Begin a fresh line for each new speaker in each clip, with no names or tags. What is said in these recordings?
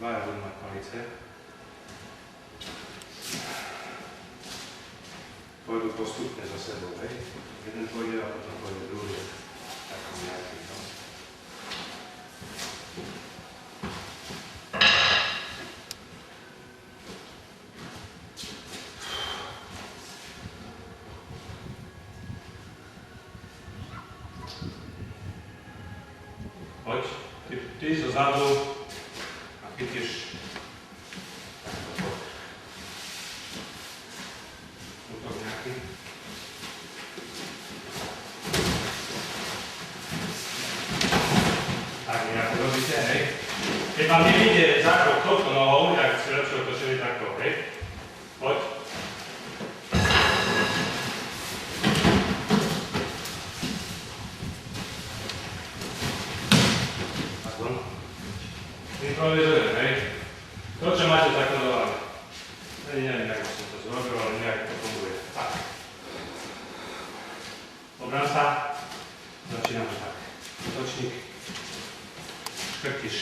Dvaja budú mať palice. Pôjdu postupne za sebou, hej? Jeden pôjde a potom pôjde druhý. Takom nejakým, no. Poď, ty zo zadu a chytíš takto poď. Útok nejaký. Tak nejako robíte, hej. Keď vám nevíde zákrok tohto nohou, tak si lepšie otočili takto, hej. Poď. Improvizujem, hej. To, čo máte zakladované. Neviem, ako som to zrobil, ale nejak to funguje. Tak. Obrám sa. Začíname tak. Útočník. Škrtiš.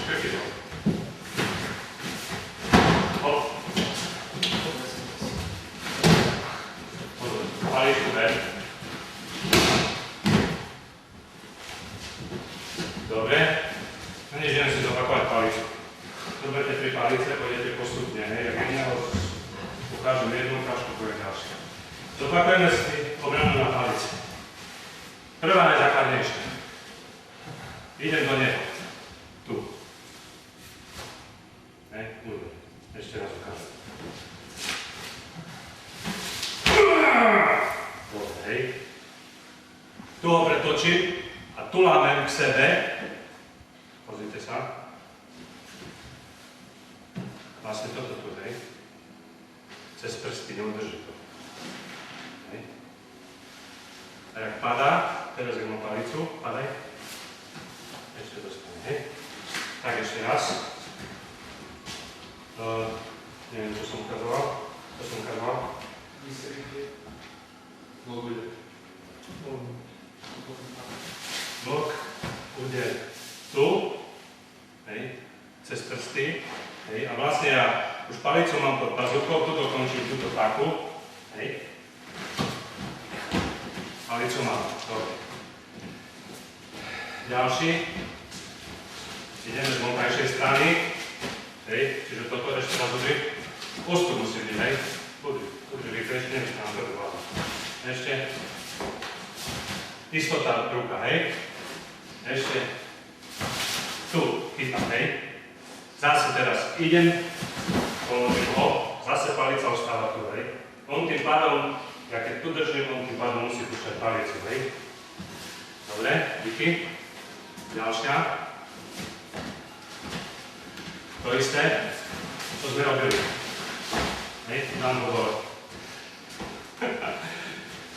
Škrtiš. Hop. Paličku ver. Dobre. No nič, neviem si zopakovať palicu. Zoberte 3 palice, pôjdete postupne, hej. Jak jedného ukážem jednu, ukážku poviem ďalšie. Zopakujeme si obranu na palici. Prvá najzákladnejšia. Idem do neho. Tu. Hej, tu. Ešte raz ukážem. Dobre, hej. Tu ho pretočím. A tu lámem k sebe, pozrite sa, vlastne toto tu, hej, cez prsty, neudrží to, hej. A jak padá, teraz mám palicu, padaj, ešte dostane, hej, tak ešte raz, neviem, čo som ukazoval, blok bude tu, hej, cez prsty, hej, a vlastne ja už palicu mám pod pazuchou, tuto končím túto taku, hej, palicu mám, dobre. Ďalší, ideme z vonkajšej strany, hej, čiže toto ešte raz udri, postup musí byť, hej, udri rýchlejšie, neviem, nám to dovolá. Ešte, istota ruka, hej. Ešte tu chytám, hej. Zase teraz idem, položím ho, zase palica ostáva tu, hej. On tým pádom, ja keď tu držím, on tým pádom musí púšťať palicu, hej. Dobre, díky. Ďalšia. To isté, čo sme robili. Hej, dám ho dole.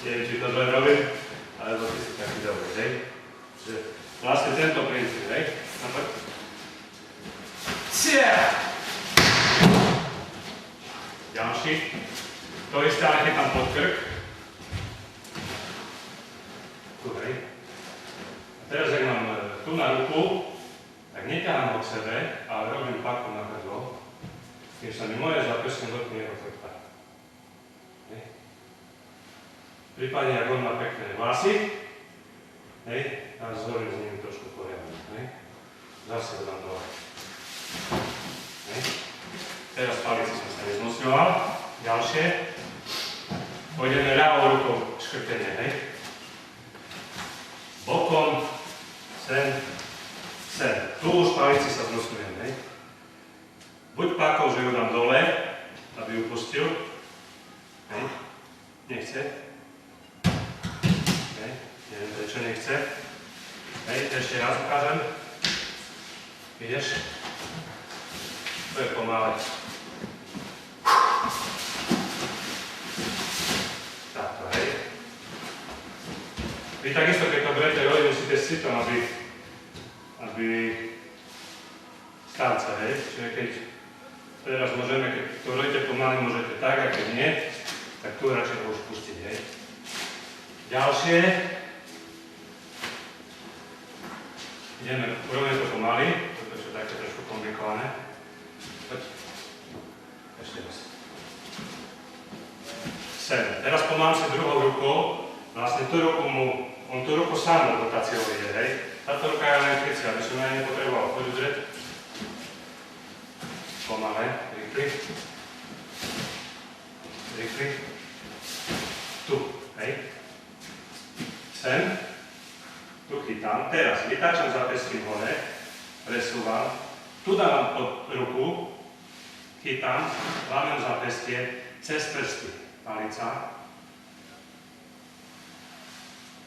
Neviem, či to dobre robím, ale to si taký dobrý, hej. Čiže vlastne tento princíp, hej. Napoď. Ďalší. To isté, ale chytám pod krk. Tu, hej. A teraz, ak mám tu na ruku, tak neťahám ho k sebe, ale robím paku na hrdlo, kým sa mi moje záprsne dotkne jeho chrbta. Hej. Prípadne, ak on má pekné vlasy, hej, a zhovorím s nimi trošku poriadne, hej. Zase ho dám dole. Hej. Teraz palici som sa nezmocňoval. Ďalšie. Pôjdeme ľavou rukou škrtenie, hej. Bokom, sem, sem. Tu už palici sa zmocňujem, hej. Buď pakou, že ju dám dole, aby ju pustil. Hej. Nechce. Hej. Neviem, prečo nechce. Hej, ešte raz ukážem. Ideš? To je pomalé. Takto, hej. Vy takisto, keď to berete roli, musíte si to, aby stáť sa, hej. Čiže keď teraz môžeme, keď to robíte pomaly, môžete tak, a keď nie, tak tu radšej to už pustiť, hej. Ďalšie. Urobíme to pomaly, pretože je také trošku komplikované. Poď. Ešte raz. Sem. Teraz pomáham si druhou rukou. Vlastne tú ruku on tú ruku sám do rotáciou ide, hej. Táto ruka je len krycia, aby som ja nepotreboval. Poď udrieť. Pomalé, rýchli. Rýchli. Tu, hej. Sem. Tu chytám. Teraz vytáčam zápestím hore. Presúvam. Tu dávam pod ruku. Chytám. Lámem zápestie cez prsty. Palica.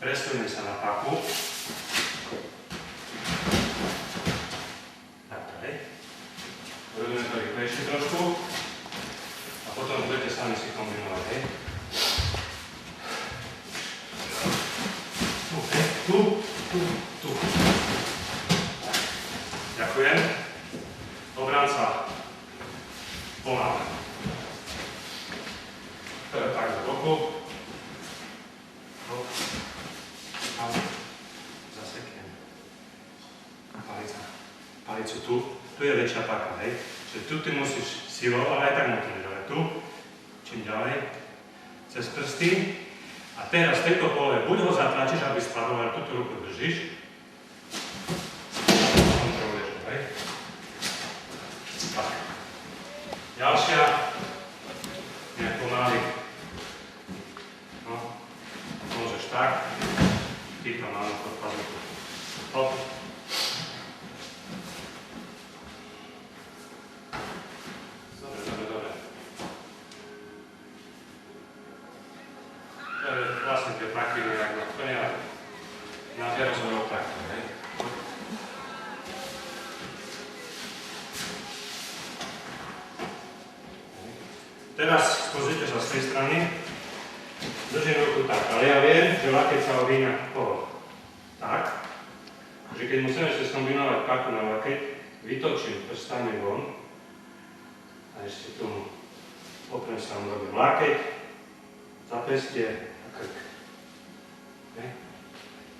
Presuniem sa na paku. Takto, hej. Urobíme to rýchlejšie trošku. A potom budete sami si kombinovať, hej. Tu, hej. Tu. Ďakujem. Obranca. Pomáha. Teda tak do boku. Hop. A zaseknem. Palicu tu. Tu je väčšia paka, hej. Čiže tu ty musíš silou, ale aj tak môžeš ďalej. Tu. Čím ďalej. Cez prsty. A teraz v tejto pole buď ho zatlačíš, aby spadol, ale túto ruku držíš. Kontroluješ to, hej. Tak. Ďalšia. Nejak pomáli. No. Môžeš tak. Týka máme pod pazuchu. Hop. Dobre. To je vlastne tie taky nejak naplňa na tie rozhodov takto, hej. Teraz pozrite sa z tej strany. Držím ruku tak, ale ja viem, že lakeť sa ovíňa pohod. Tak. Takže keď musím ešte skombinovať paku na lakeť, vytočím prstami von a ešte tu oprem sa robím lakeť, zapestie a krk. Hej.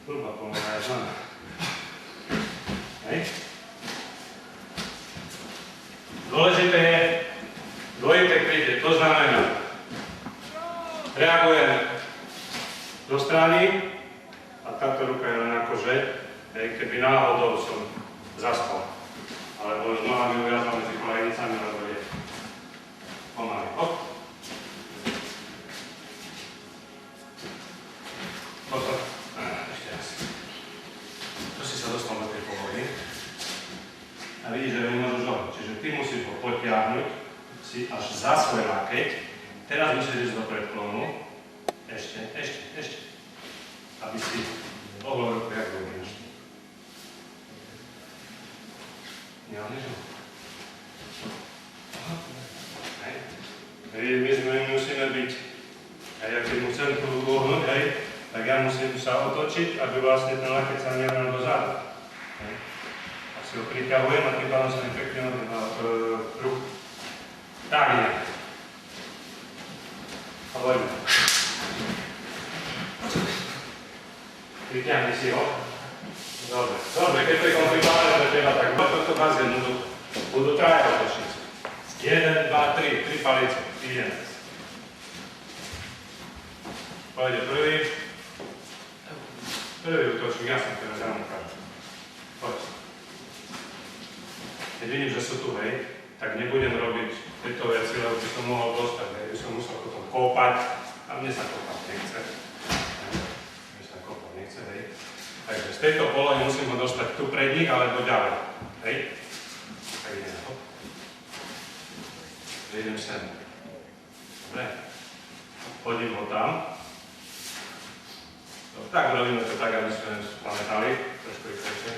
Hruba pomáha aj zóna. Hej. Dôležité je dvojité krytie, to znamená, reagujem do strany a táto ruka je len akože, keby náhodou som zaspal. Alebo s nohami uviazal medzi kolejnicami, alebo je pomaly. Hop. Pozor. Ešte raz. To si sa dostal do tej polohy. A vidíš, že ho môžeš hovoriť. Čiže ty musíš ho potiahnuť si až za svoj lakeť. Teraz musíš ísť do predklonu. Ešte. Aby si ohol ruku, jak uvidíš. Nehodneš ho? My musíme byť, aj keď mu chcem tú ruku ohnúť, tak ja musím sa otočiť, aby vlastne ten lakeť sa nevrnul dozadu. A si ho priťahujem a tým pádom sa mi pekne ruku. Tak nie. A poďme. Vyťahni si ho. Dobre, keď to je komplikované pre teba, tak toto bazén budú traja otočníci. 1, 2, 3, 3 palice. Ideme. Pôjde prvý. Prvý útočník, ja som teraz ukážem. Poď. Keď vidím, že sú tu, hej, tak nebudem robiť tieto veci, lebo by som mohol dostať, hej, by som musel potom kópať a mne sa kópať nechce. Hej. Takže z tejto polohy musím ho dostať tu pred nich, alebo ďalej. Hej. Tak ideme. Idem sem. Dobre. Hodím ho tam. Tak robíme to tak, aby sme pamätali. Trošku rýchlejšie.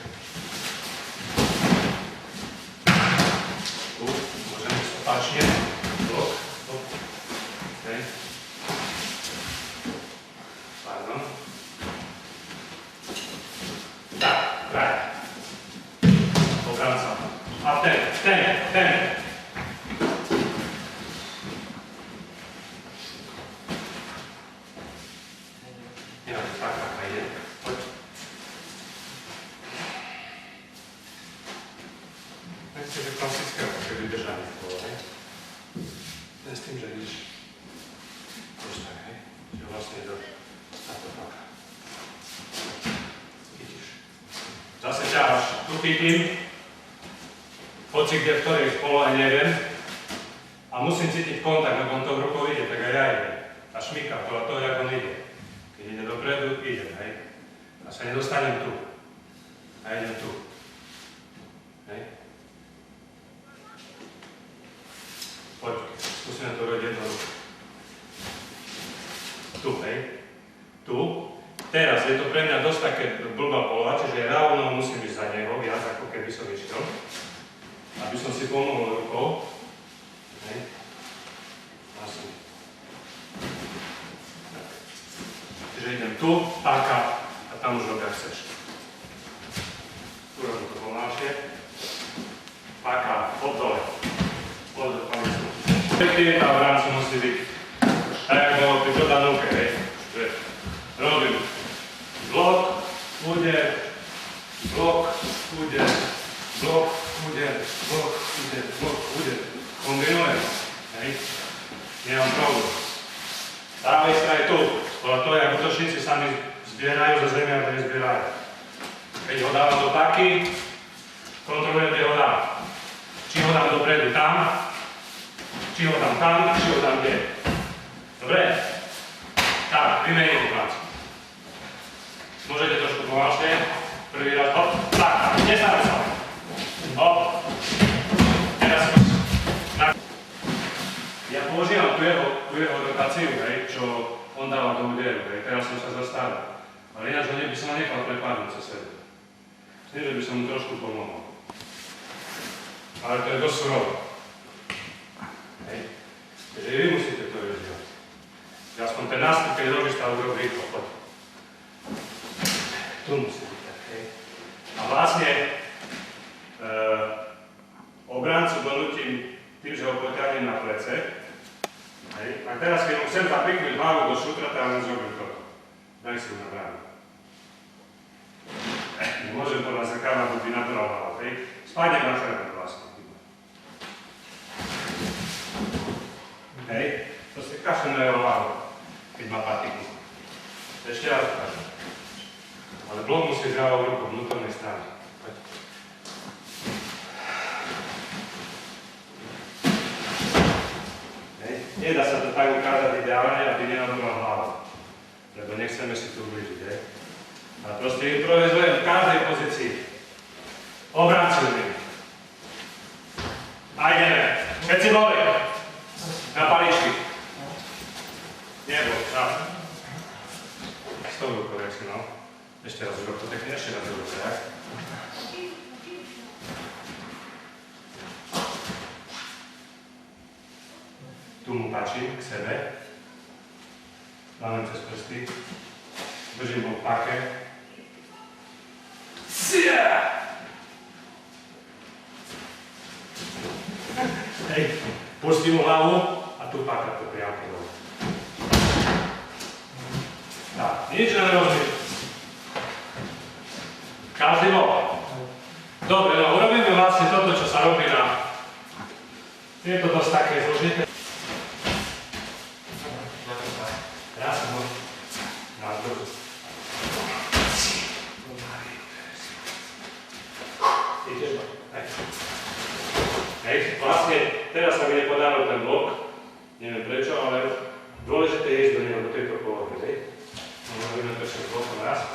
Tu môžeme ísť opačne. Blok. Okay. Pardon. Tak, kraj. Obranca. A ten. Ja, tak, ide. Poď. Čiže klasické také vydržanie bolo, hej? Len s tým, že ideš tak, hej? Čiže vlastne do táto paka. Vidíš. Zase ťaháš, tu chytím, hoci kde v ktorej polohe neviem a musím cítiť kontakt, ak on tou rukou ide, tak aj ja idem. A šmykám to, jak on ide. Keď ide dopredu, idem, hej? A sa nedostanem tu. A idem tu. Hej? Poď, skúsime to robiť jednou rukou. Tu, hej? Tu. Teraz je to pre mňa dosť také blbá poloha, čiže rovno musím ísť za neho, viac ako keby som išiel. Aby som si pomohol rukou. Hej? Vlastne. Tak. Čiže idem tu, páka a tam už robia chceš. Tu robím to pomalšie. Páka, od dole. Od do palicu. Predtým tá v rámci musí byť. A jak bolo pri dodanovke, hej? Že robím blok, úder, blok, úder, blok, úder, blok, úder, blok, úder. Kombinujem, hej? Nemám problém. Pravej strane tu, podľa toho, jak útočníci sami zbierajú zo zemi, alebo nezbierajú. Keď ho dávam do paky, kontrolujem, kde ho dám. Či ho dám dopredu tam, či ho dám tam, či ho dám kde. Dobre? Tak, vymením vás. Môžete trošku pomalšie. Prvý raz, hop, tak, nestavme sa. Hop. Teraz na... Ja používam tu jeho rotáciu, hej, čo on dáva do úderu, hej, teraz som sa zastavil. Ale ináč by som ho nechal prepadnúť cez sebe. Myslím, že by som mu trošku pomohol. Ale to je dosť surovo. Hej. Takže vy musíte to rozdielať. Aspoň ten nástup, keď robíš, tá urob rýchlo, poď. Tu musí byť tak, hej. A vlastne obráncu donútim tým, že ho potiahnem na plece. Hej. A teraz, keď mu chcem zapiknúť hlavu do šutra, tak len zrobím toto. Daj si ho na bránu. Nemôžem podľa zrkadla, by nabral hlavu, hej. Spadnem na chrbet vlastne. Hej. To si kašem na jeho hlavu, keď má patiku. Ešte raz ukážem. Ale blok musí z ľavou rukou vnútornej strany. Poď. Hej. Nedá sa to tak ukázať ideálne, aby nenabral hlavu. Lebo nechceme si tu ubližiť, hej. Ale proste improvizujem v každej pozícii. Obracujem. A ideme. Všetci boli. Na paličky. Nebo, čas. S tou rukou, jak si mal. Ešte raz urob to pekne, ešte raz urob to, jak? Tu mu páčim k sebe. Dávam cez prsty. Držím ho v pake. Hej, pustím mu hlavu a tu páka to priamke dole. Tak, nič nerozliš. Každý bol. Dobre, no urobíme vlastne toto, čo sa robí na... Je to dosť také zložité. Raz som na zdroju. Ideš to? Hej, vlastne teraz sa mi nepodaril ten blok. Neviem prečo, ale dôležité je ísť do neho, do tejto polohy, hej? Robíme to ešte blokom raz.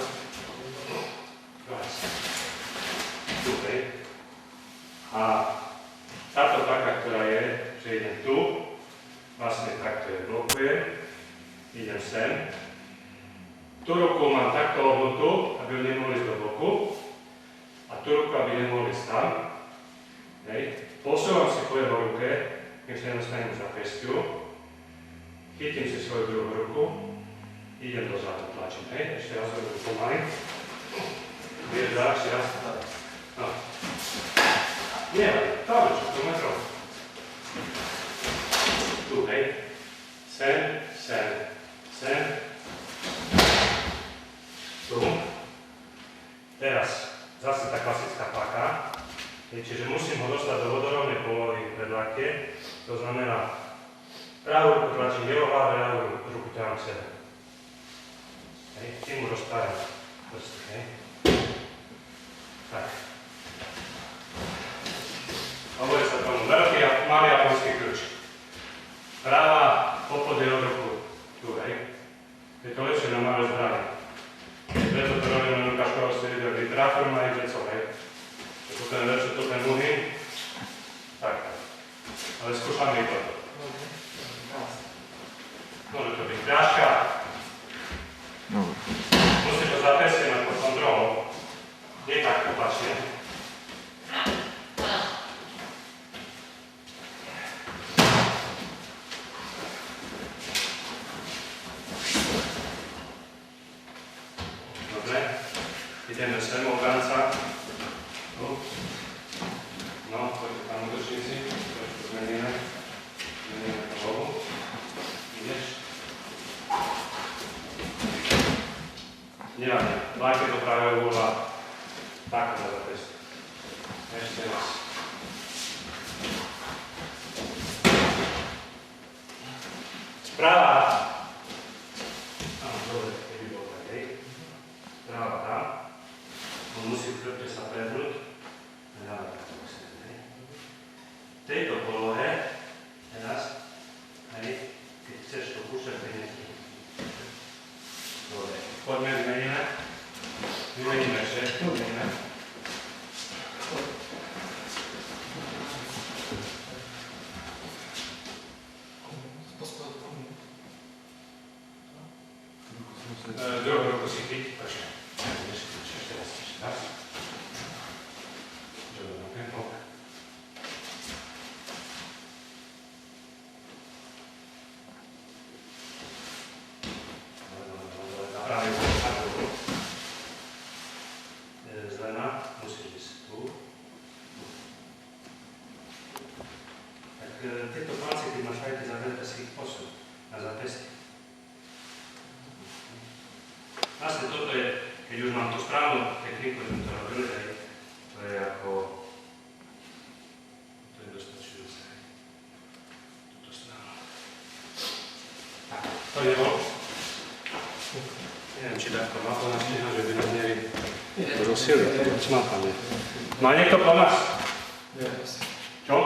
Tu, hej. A táto paka, ktorá je, že idem tu, vlastne takto je blokujem, idem sem. Tú ruku mám takto ohnutú, aby ju nemohli ísť do boku. A tú ruku, aby nemohli ísť tam. Hej. Posúvam si po jeho ruke, keď sa nedostanem za pesťu. Chytím si svoju druhú ruku. Idem dozadu, tlačím, hej. Ešte raz robím pomaly. Vieš, dá, ešte raz. No. Nie, tam čo, to metrov. Tu, hej. Sem, sem, sem. Tu. Teraz zase tá klasická paka. Čiže musím ho dostať do vodorovnej polohy predlaktie, to znamená, pravú ruku tlačím jeho hlave, ľavú ruku ťahám k sebe. Tým mu rozpáram prsty. Tak. Hovorí sa tomu veľký a malý japonský kľúč. Práva popod je od ruku tu, hej. Je to lepšie na malé zbranie. Preto to robím len ukážkovo ste videli, trafil ma ich vecov, hej. Tu ten lepšie, tu ten druhý. Tak. Ale skúšame i toto. Môže to byť ťažká. Musí to zapesť mať pod kontrolou. Nie tak opačne. Dobre. Ideme sem od ranca. No, poďte tam útočníci. Trošku zmeníme. Zmeníme to lovu. Ideš. Nevadne, dlajte do pravého uhla. Takto za zapest. Ešte raz. Správa. Áno, dobre, keby bol tak, hej. Správa tam. On musí v chrbte sa prehnúť. Nedávať takto musím, hej. V tejto polohe, teraz, hej, keď chceš to púšťať, tak nechci. Dobre, poďme, vymeníme. Vymeníme ešte, vymeníme. Druhú ruku si chyť, počkaj. Ešte raz. Dobre, ok. Tieto palce, keď máš aj tie zavreté, si ich posun na zapesti. Vlastne toto je, keď už mám tú správnu techniku, že to robili, to je ako... To je dostačujúce. Toto stranu. Tak, to je bol. Neviem, či takto má to našliha, že by nás neri rozsili. Čo má tam je? Má niekto po nás? Čo?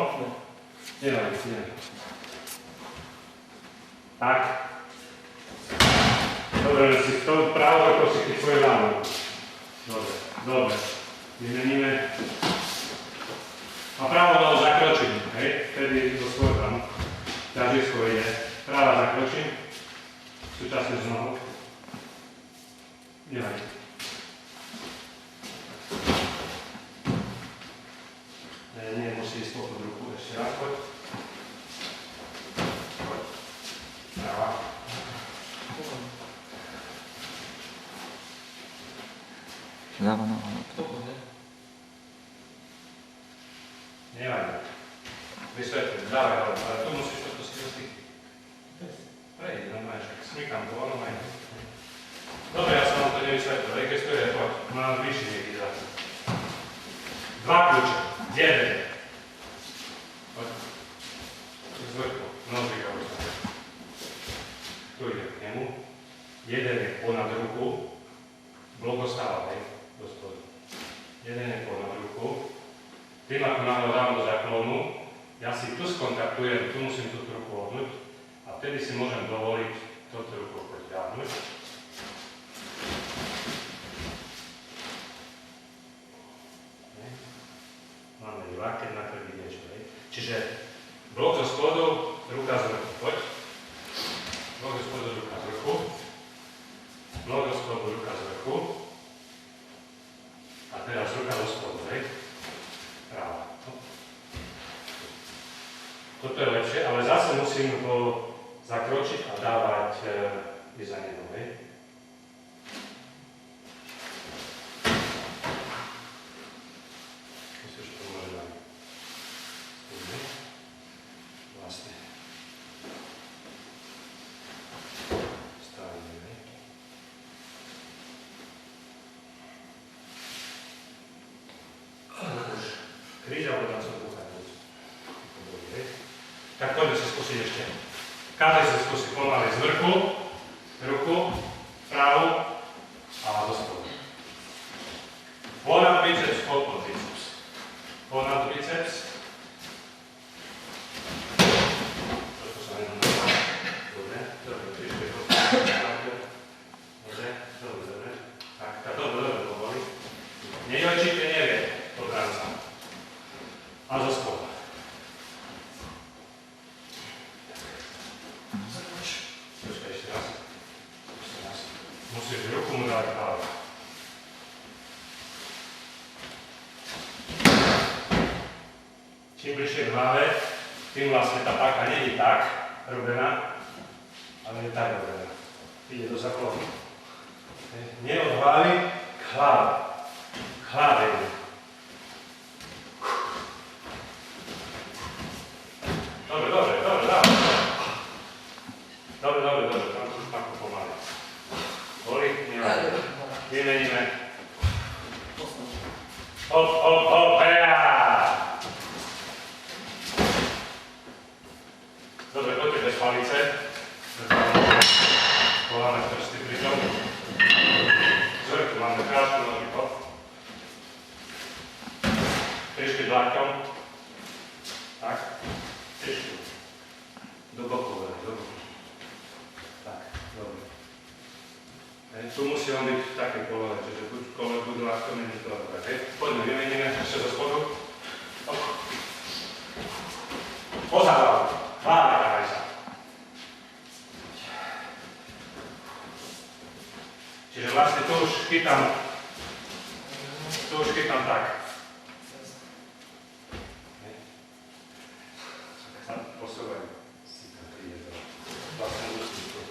Nevadí, nevadí. Tak. Dobre, si to právo ako si keď svoje ráno. Dobre, dobre. Vymeníme. A právo nohu zakročím, hej? Vtedy do svojho ráno. Ťažisko ide. Práva zakročím. Súčasne z nohou. Nevadí. Nie, musí ísť popod ruku. Ešte raz, poď. Poď. Práva.
Ľava noha.
Nevadí. Vysvetlím, dávaj, ale tu musíš toto si dostať. Prejdi, normálne, však smykám to, ono aj. Dobre, ja som vám to nevysvetlil, registruje, poď. Mám vyšší nieký zase. Dva kľúče. Jeden. Poď. Zvrchu. Nožíka už sa. Tu ide k nemu. Jeden je ponad ruku. Blok ostáva, hej, do spodu. Jeden je ponad ruku. Tým, ako náhle dám do záklonu, ja si tu skontaktujem, tu musím túto ruku ohnúť a vtedy si môžem dovoliť túto ruku poďáhnuť. Máme divá, keď na prvý niečo, hej. Čiže blok zo spodu, ruka z vrchu, poď. Blok zo spodu, ruka z vrchu. Blok zo spodu, ruka z vrchu. A teraz ruka zo spodu, hej. Práva. Toto je lepšie, ale zase musím ho zakročiť a dávať za neho, hej. Kríž a potom som kúkať. Tak poďme si skúsiť ešte. Každý si skúsi pomaly z vrchu, ruku, pravú a do spodu. Ponad biceps, pod biceps. Ponad biceps. Trošku sa jenom nazvať. Dobre, dobre, tričke, dobre. Tak, dobre, povoli. Nejojčíte, nevie, od rána. A zo spodu. Počkaj, ešte raz. Musíš ruku mu dať práve. Čím bližšie k hlave, tým vlastne tá páka nie je tak robená, ale je tak robená. Ide do zaklonu. Nie od hlavy k hlave. K hlave ide. Dobre, dávaj. Dobre, tam tu páku pomaly. Boli? Nevadí. Vymeníme. Hop, heja! Dobre, poďte bez palice. Voláme prsty pritom. Zvrchu máme krátku nožku. Tričky dlaňkom. Tak. Tričky. Do boku, do boku. Tak, dobre. Tu musí on byť v takej polohe, čiže buď kole budú ľahko meniť to dobre. Poďme, vymeníme ešte zo spodu. Pozad hlavu. Hlava, dávaj sa. Čiže vlastne tu už chytám tak. Sa posúvajú. Vlastne ústí tu.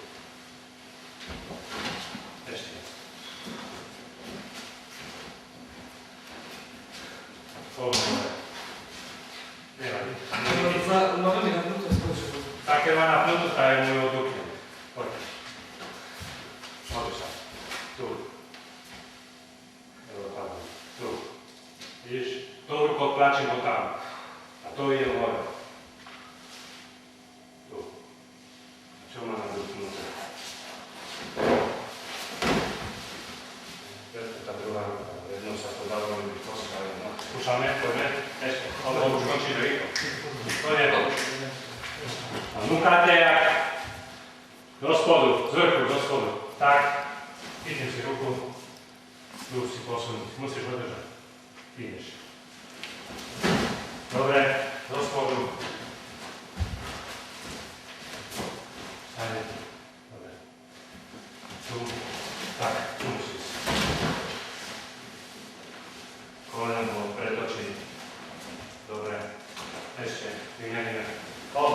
Ešte. Nevadí. Také má napnutú, tá je môj odúkne. Poď. Môžeš sa. Tu. Tu. Vidíš? Tou rukou tlačím ho tam. A to ide hore. Tu. Čo má nadúknuté? To je tá druhá ruka. Jednou sa to dalo robiť koska. Skúšame, poďme. Ešte. Alebo už končíme rýchlo. To je to. A vnúkáte jak do spodu, z vrchu, do spodu. Tak, chytím si ruku, tu si posunúť, musíš ho držať. Ideš. Dobre, do spodu. Sade. Dobre. Tu, tak, tu musíš. Koleno pretočiť. Dobre. Ešte, vymeníme. Hop.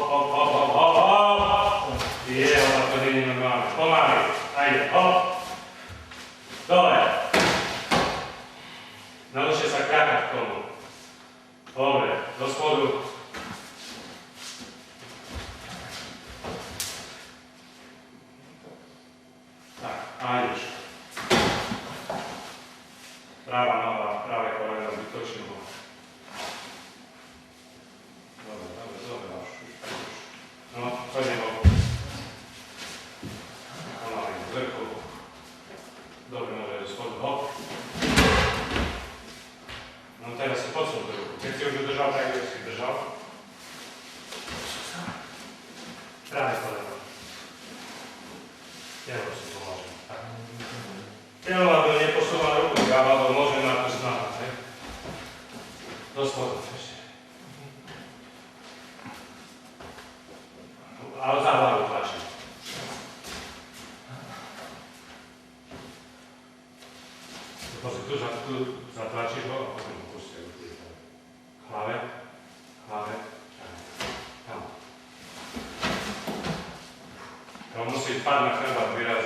Ona to nie je normálne. Pomaly. Ajde, hop. Dole. Naučte sa kľakať k tomu. Dobre, do spodu. Tak, a ideš. Práva noha, práve koleno, vytočím ho. Dobre, už. No, poďme ho. Pomaly, z vrchu. Dobre, môže do spodu, hop. No teraz si podsúť do ruku. Keď si už udržal, tak už si držal. Práve koleno. Telo si pomôžem. Telo, aby neposúval ruku, alebo môžem na to snažiť, hej? Do spodu ešte. Ale za hlavu tlačím. Tu zatlačíš ho a potom ho pustia do tých hlave, tam. To musí spať na chrbát, vyrazť